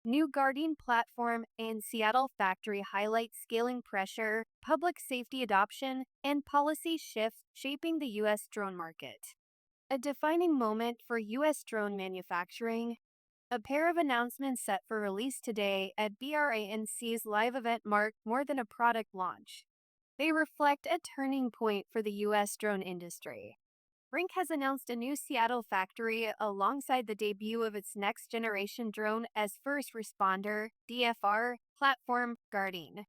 New Guardian platform and Seattle factory highlight scaling pressure, public safety adoption, and policy shifts shaping the U.S. drone market. A defining moment for U.S. drone manufacturing. A pair of announcements set for release today at BRANC's live event mark more than a product launch. They reflect a turning point for the U.S. drone industry. Brinc has announced a new Seattle factory alongside the debut of its next generation drone as first responder DFR platform Guardian.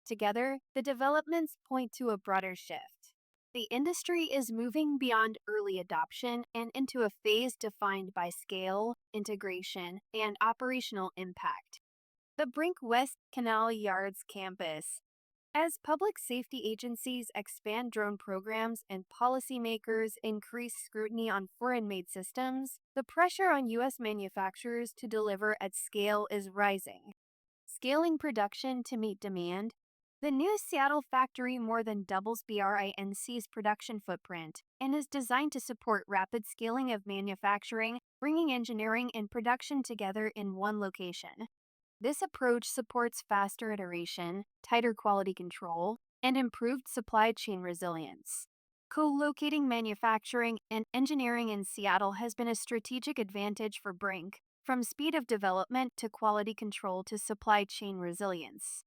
Together, the developments point to a broader shift. The industry is moving beyond early adoption and into a phase defined by scale, integration, and operational impact. The Brinc West Canal Yards campus. As public safety agencies expand drone programs and policymakers increase scrutiny on foreign made systems, the pressure on U.S. manufacturers to deliver at scale is rising. Scaling production to meet demand. The new Seattle factory more than doubles BRINC's production footprint and is designed to support rapid scaling of manufacturing, bringing engineering and production together in one location. This approach supports faster iteration, tighter quality control, and improved supply chain resilience. Co-locating manufacturing and engineering in Seattle has been a strategic advantage for Brinc, from speed of development to quality control to supply chain resilience.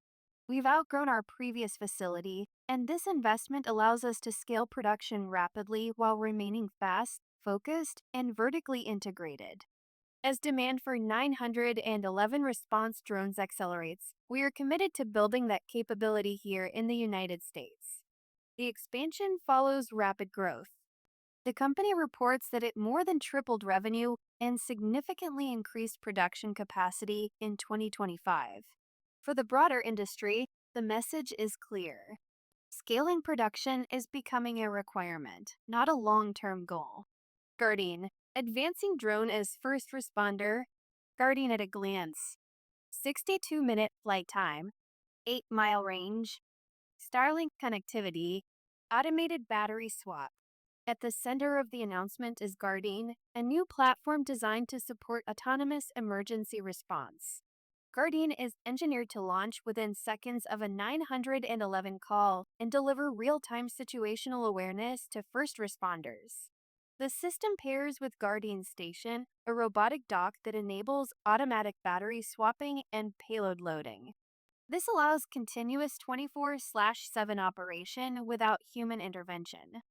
We've outgrown our previous facility, and this investment allows us to scale production rapidly while remaining fast, focused, and vertically integrated. As demand for 911 response drones accelerates, we are committed to building that capability here in the United States. The expansion follows rapid growth. The company reports that it more than tripled revenue and significantly increased production capacity in 2025. For the broader industry, the message is clear. Scaling production is becoming a requirement, not a long-term goal. Guardian, advancing drone as first responder. Guardian at a glance. 62-minute flight time, 8-mile range, Starlink connectivity, automated battery swap. At the center of the announcement is Guardian, a new platform designed to support autonomous emergency response. Guardian is engineered to launch within seconds of a 911 call and deliver real-time situational awareness to first responders. The system pairs with Guardian Station, a robotic dock that enables automatic battery swapping and payload loading. This allows continuous 24/7 operation without human intervention.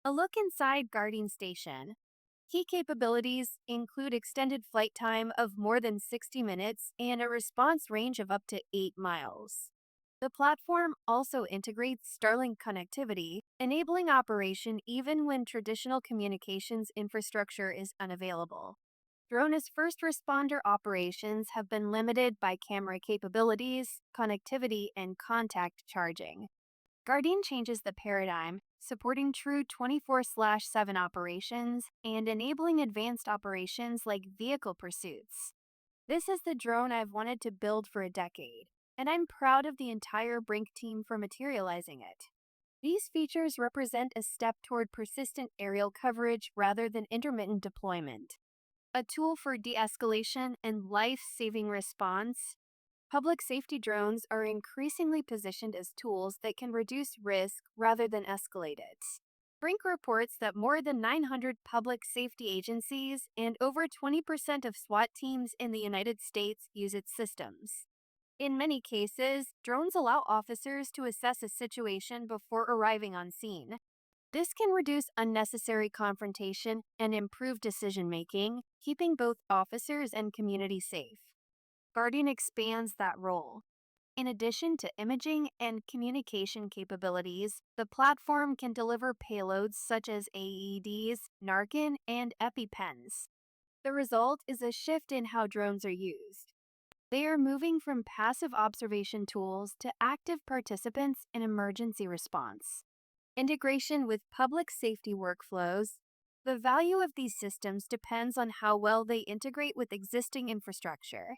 A look inside Guardian Station. Key capabilities include extended flight time of more than 60 minutes and a response range of up to 8 miles. The platform also integrates Starlink connectivity, enabling operation even when traditional communications infrastructure is unavailable. Drone as first responder operations have been limited by camera capabilities, connectivity, and contact charging. Guardian changes the paradigm, supporting true 24/7 operations and enabling advanced operations like vehicle pursuits. This is the drone I've wanted to build for a decade, and I'm proud of the entire Brinc team for materializing it. These features represent a step toward persistent aerial coverage rather than intermittent deployment. A tool for de-escalation and life-saving response. Public safety drones are increasingly positioned as tools that can reduce risk rather than escalate it. Brinc reports that more than 900 public safety agencies and over 20% of SWAT teams in the United States use its systems. In many cases, drones allow officers to assess a situation before arriving on scene. This can reduce unnecessary confrontation and improve decision-making, keeping both officers and community safe. Guardian expands that role. In addition to imaging and communication capabilities, the platform can deliver payloads such as AEDs, Narcan, and EpiPens. The result is a shift in how drones are used. They are moving from passive observation tools to active participants in emergency response. Integration with public safety workflows. The value of these systems depends on how well they integrate with existing infrastructure.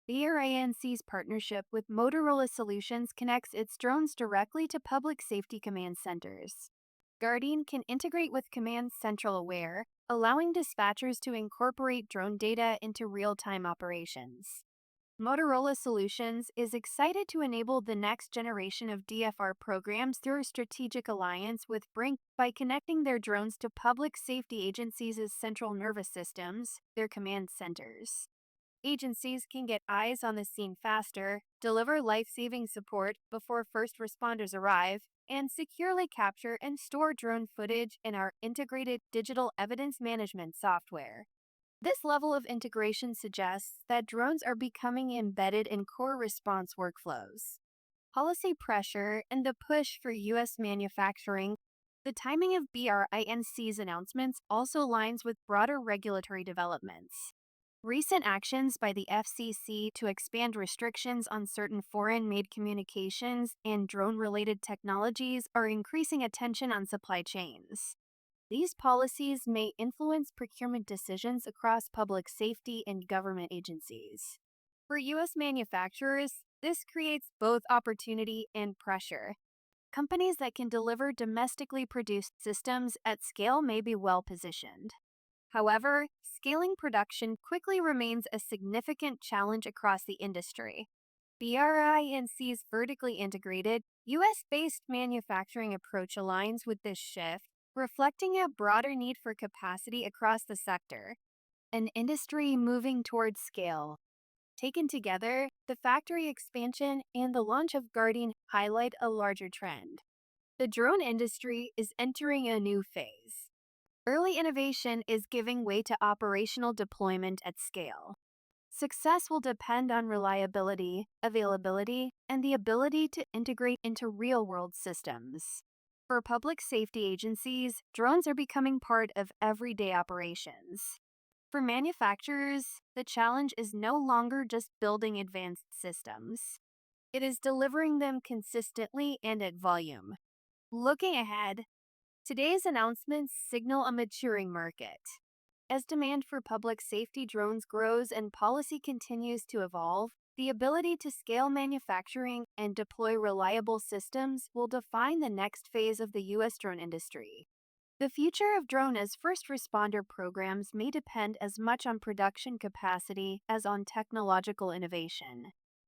BRANC's partnership with Motorola Solutions connects its drones directly to public safety command centers. Guardian can integrate with Command Central Aware, allowing dispatchers to incorporate drone data into real-time operations. Motorola Solutions is excited to enable the next generation of DFR programs through a strategic alliance with Brinc by connecting their drones to public safety agencies' central nervous systems, their command centers. Agencies can get eyes on the scene faster, deliver life saving support before first responders arrive, and securely capture and store drone footage in our integrated digital evidence management software. This level of integration suggests that drones are becoming embedded in core response workflows. Policy pressure and the push for U.S. manufacturing, the timing of BRINC's announcements also aligns with broader regulatory developments. Recent actions by the FCC to expand restrictions on certain foreign made communications and drone related technologies are increasing attention on supply chains. These policies may influence procurement decisions across public safety and government agencies. For U.S. manufacturers, this creates both opportunity and pressure. Companies that can deliver domestically produced systems at scale may be well positioned. However, scaling production quickly remains a significant challenge across the industry. BRINC's vertically integrated, US based manufacturing approach aligns with this shift, reflecting a broader need for capacity across the sector, an industry moving towards scale. Taken together, the factory expansion and the launch of Guardian highlight a larger trend. The drone industry is entering a new phase. Early innovation is giving way to operational deployment at scale. Success will depend on reliability, availability, and the ability to integrate into real world systems. For public safety agencies, drones are becoming part of everyday operations. For manufacturers, the challenge is no longer just building advanced systems, it is delivering them consistently and at volume. Looking ahead, today's announcements signal a maturing market. As demand for public safety drones grows and policy continues to evolve, the ability to scale manufacturing and deploy reliable systems will define the next phase of the U.S. drone industry. The future of drone as first responder programs may depend as much on production capacity as on technological innovation.